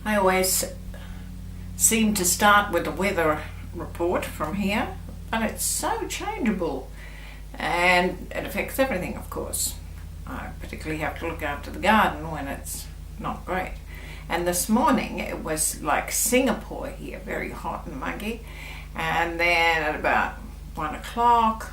I always seem to start with the weather report from here, but it's so changeable and it affects everything, of course. I particularly have to look after the garden when it's not great. And this morning it was like Singapore here, very hot and muggy, and then at about 1 o'clock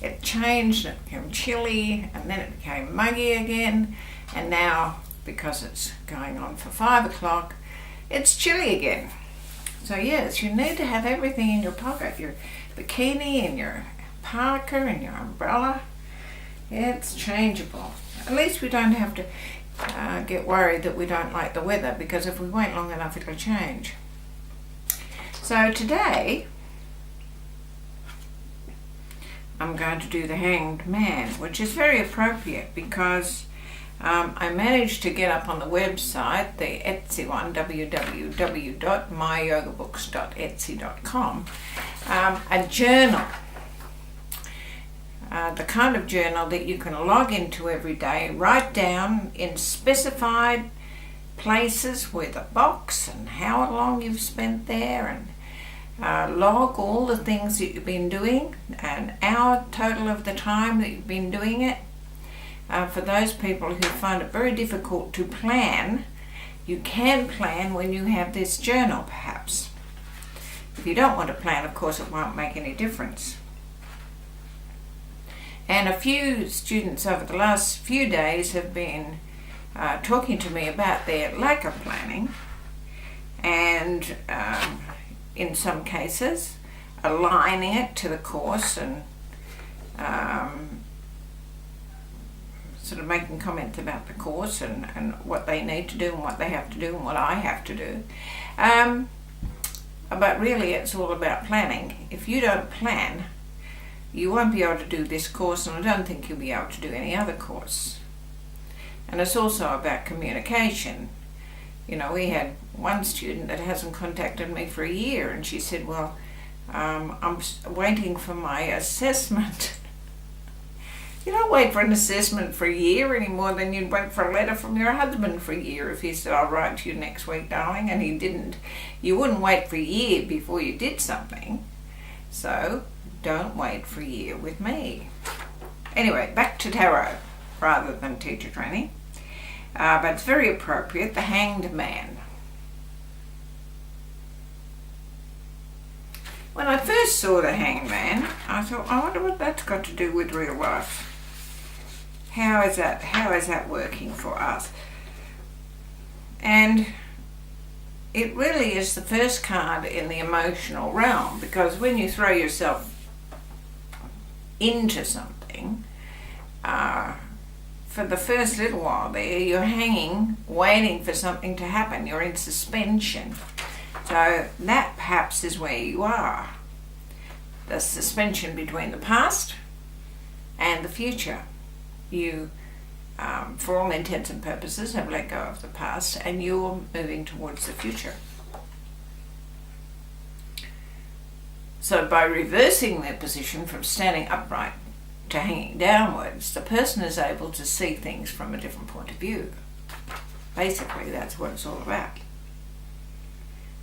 it changed and it became chilly, and then it became muggy again, and now because it's going on for 5 o'clock it's chilly again. So yes, you need to have everything in your pocket, your bikini and your parka and your umbrella. It's changeable. At least we don't have to get worried that we don't like the weather, because if we wait long enough it'll change. So today I'm going to do the Hanged Man, which is very appropriate because I managed to get up on the website, the Etsy one, www.myyogabooks.etsy.com, a journal. The kind of journal that you can log into every day, write down in specified places with a box and how long you've spent there, and log all the things that you've been doing, an hour total of the time that you've been doing it. For those people who find it very difficult to plan, you can plan when you have this journal perhaps. If you don't want to plan, of course, it won't make any difference. And a few students over the last few days have been talking to me about their lack of planning, and in some cases aligning it to the course and sort of making comments about the course and what they need to do and what they have to do and what I have to do. But really it's all about planning. If you don't plan, you won't be able to do this course, and I don't think you'll be able to do any other course. And it's also about communication. You know, we had one student that hasn't contacted me for a year, and she said, well, I'm waiting for my assessment. You don't wait for an assessment for a year any more than you'd wait for a letter from your husband for a year. If he said, I'll write to you next week, darling, and he didn't, you wouldn't wait for a year before you did something. So don't wait for a year with me. Anyway, back to tarot rather than teacher training. But it's very appropriate, the Hanged Man. When I first saw the Hanged Man, I thought, I wonder what that's got to do with real life. How is that working for us? And it really is the first card in the emotional realm, because when you throw yourself into something, for the first little while there, you're hanging, waiting for something to happen. You're in suspension. So that perhaps is where you are. The suspension between the past and the future. You, for all intents and purposes, have let go of the past and you're moving towards the future. So by reversing their position from standing upright to hanging downwards, the person is able to see things from a different point of view. Basically, that's what it's all about.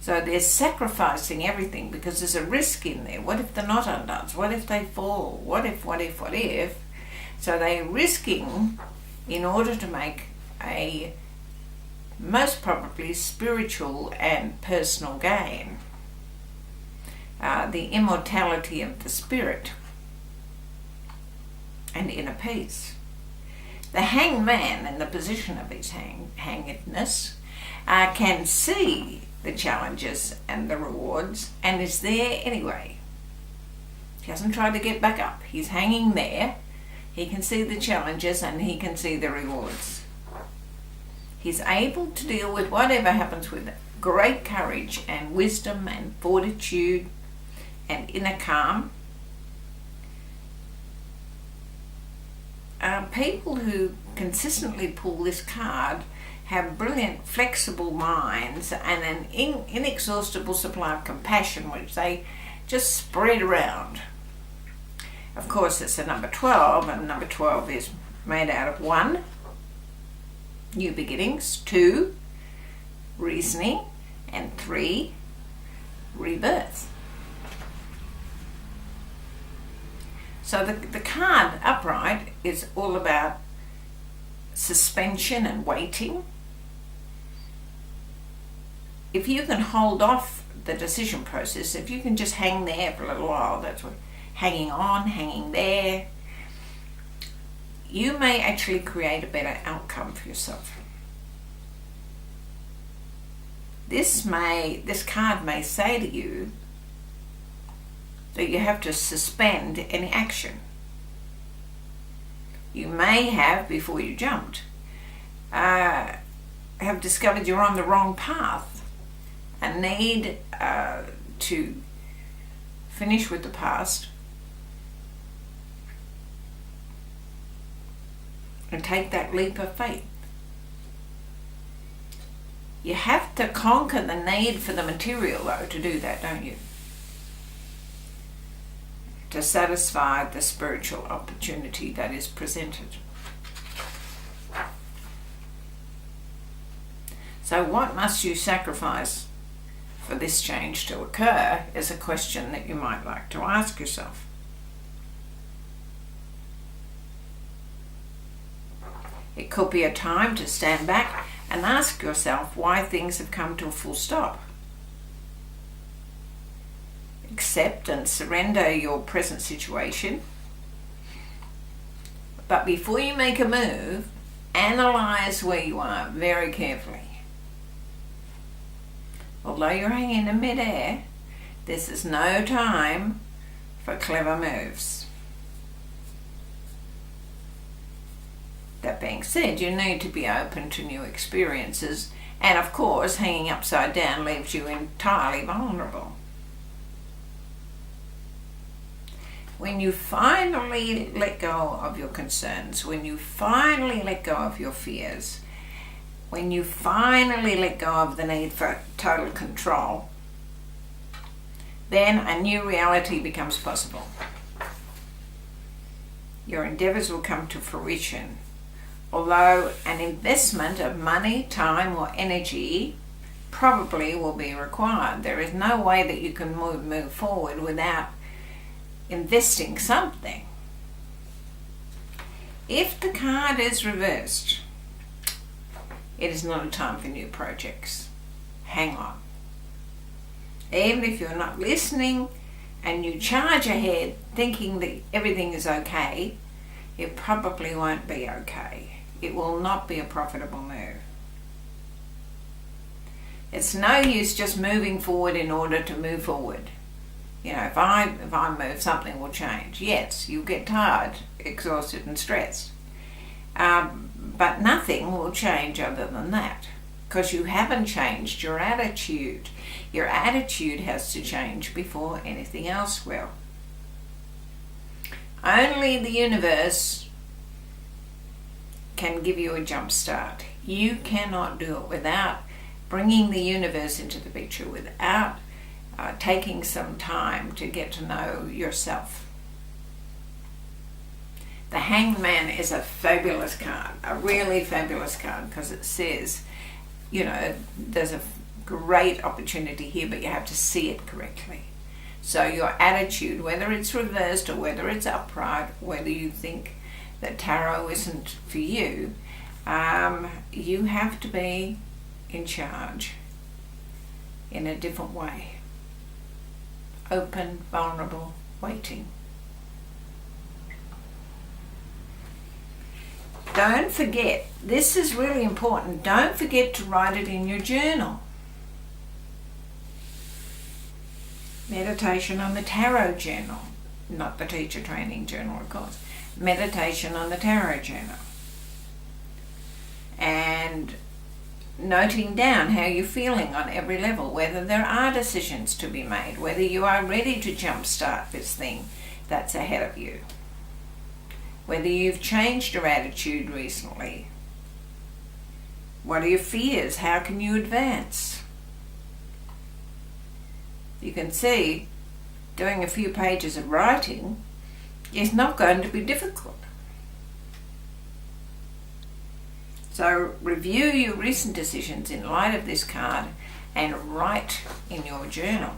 So they're sacrificing everything because there's a risk in there. What if the knot undoes? What if they fall? What if? So they're risking in order to make a most probably spiritual and personal gain. The immortality of the spirit and inner peace. The hanged man, in the position of his hangedness, can see the challenges and the rewards and is there anyway. He hasn't tried to get back up. He's hanging there. He can see the challenges and he can see the rewards. He's able to deal with whatever happens with great courage and wisdom and fortitude and inner calm. People who consistently pull this card have brilliant, flexible minds and an inexhaustible supply of compassion, which they just spread around. Of course, it's a number 12, and number 12 is made out of 1, new beginnings, 2, reasoning, and 3, rebirth. So the card upright is all about suspension and waiting. If you can hold off the decision process, if you can just hang there for a little while, that's what hanging on, hanging there, you may actually create a better outcome for yourself. This card may say to you that you have to suspend any action. You may have, before you jumped, have discovered you're on the wrong path and need to finish with the past and take that leap of faith. You have to conquer the need for the material, though, to do that, don't you? To satisfy the spiritual opportunity that is presented. So what must you sacrifice for this change to occur is a question that you might like to ask yourself. It could be a time to stand back and ask yourself why things have come to a full stop. Accept and surrender your present situation. But before you make a move, analyze where you are very carefully. Although you're hanging in midair, this is no time for clever moves. That being said, you need to be open to new experiences, and of course, hanging upside down leaves you entirely vulnerable. When you finally let go of your concerns, when you finally let go of your fears, when you finally let go of the need for total control, then a new reality becomes possible. Your endeavours will come to fruition. Although an investment of money, time or energy probably will be required. There is no way that you can move forward without investing something. If the card is reversed, it is not a time for new projects. Hang on. Even if you're not listening and you charge ahead thinking that everything is okay, it probably won't be okay. It will not be a profitable move. It's no use just moving forward in order to move forward. You know, if I move, something will change. Yes, you'll get tired, exhausted and stressed. But nothing will change other than that, because you haven't changed your attitude. Your attitude has to change before anything else will. Only the universe can give you a jump start. You cannot do it without bringing the universe into the picture, without taking some time to get to know yourself. The Hanged Man is a fabulous card, a really fabulous card, because it says, you know, there's a great opportunity here, but you have to see it correctly. So your attitude, whether it's reversed or whether it's upright, whether you think that tarot isn't for you, you have to be in charge in a different way. Open, vulnerable, waiting. Don't forget, this is really important, don't forget to write it in your journal. Meditation on the Tarot Journal, not the teacher training journal, of course. Meditation on the Tarot Journal. And noting down how you're feeling on every level, whether there are decisions to be made, whether you are ready to jumpstart this thing that's ahead of you, whether you've changed your attitude recently. What are your fears? How can you advance? You can see doing a few pages of writing is not going to be difficult. So review your recent decisions in light of this card and write in your journal,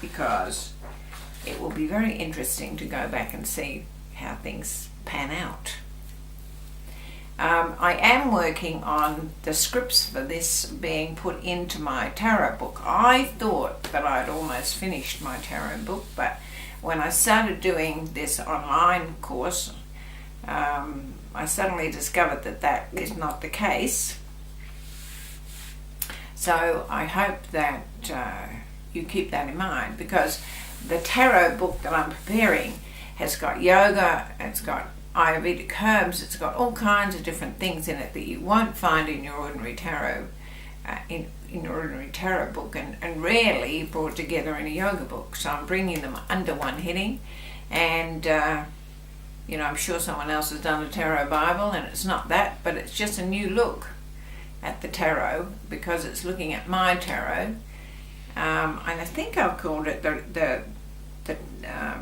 because it will be very interesting to go back and see how things pan out. I am working on the scripts for this being put into my tarot book. I thought that I'd almost finished my tarot book, but when I started doing this online course, I suddenly discovered that that is not the case. So I hope that you keep that in mind, because the tarot book that I'm preparing has got yoga, it's got Ayurvedic herbs, it's got all kinds of different things in it that you won't find in your ordinary tarot, in your ordinary tarot book, and rarely brought together in a yoga book. So I'm bringing them under one heading, and I'm sure someone else has done a tarot Bible, and it's not that, but it's just a new look at the tarot, because it's looking at my tarot, and I think I've called it the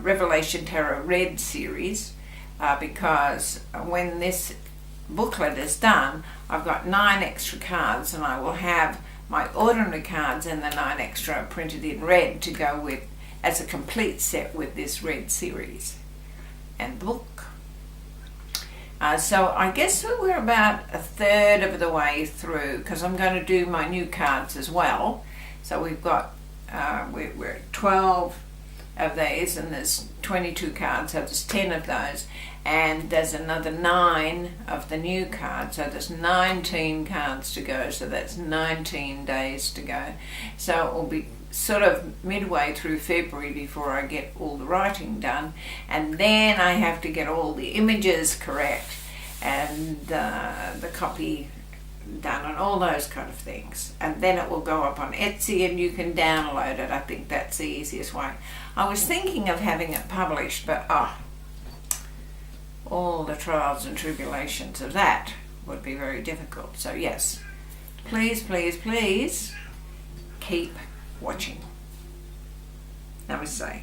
Revelation Tarot Red series, because when this booklet is done, I've got 9 extra cards, and I will have my ordinary cards and the 9 extra printed in red to go with as a complete set with this red series and book. So I guess we're about a third of the way through, because I'm going to do my new cards as well. So we've got we're at 12 of these, and there's 22 cards, so there's 10 of those, and there's another 9 of the new cards, so there's 19 cards to go, so that's 19 days to go. So it will be sort of midway through February before I get all the writing done, and then I have to get all the images correct and the copy done and all those kind of things, and then it will go up on Etsy and you can download it. I think that's the easiest way. I was thinking of having it published, but all the trials and tribulations of that would be very difficult. So yes, please, please, please keep watching. Namaste.